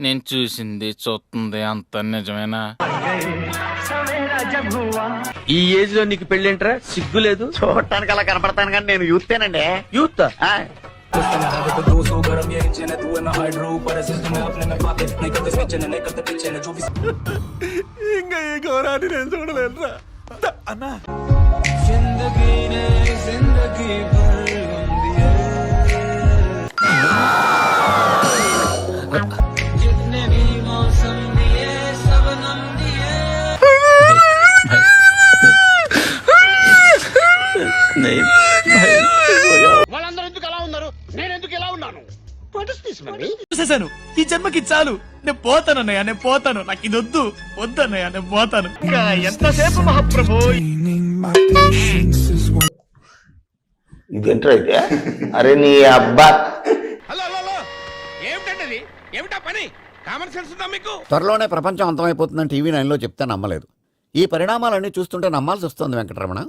నేను చూసింది చూస్తుంది అంత నిజమేనా? ఈ ఏజ్ లో నీకు పెళ్ళేంట్రా? సిగ్గు లేదు? చూడటానికి అలా కనపడతాను కానీ నేను యూతేనండి. యూత్ ఇంకా ఈ ఘోరాన్ని నేను చూడలేనురా అన్నా. వాళ్ళందరూ ఎందుకు ఎలా ఉన్నారు, నేను ఎందుకు ఎలా ఉన్నాను? చూసేశాను. ఈ జన్మకి చాలు. నేను పోతానన్నయ్య, నేను పోతాను. నాకు ఇది వద్దు వద్దన్నయ్య, నేను పోతాను. ఎంతసేపు మహాప్రభు? ఇదేంట్రా అయితే? అరే నీ అబ్బా, హలో ఏమిటండి? ఏమిటా పని? కామన్ సెన్స్ ఉందా మీకు? త్వరలోనే ప్రపంచం అంతమైపోతుందని టీవీ 9లో చెప్తే నమ్మలేదు. ఈ పరిణామాలన్నీ చూస్తుంటే నమ్మాల్సి వస్తుంది వెంకటరమణ.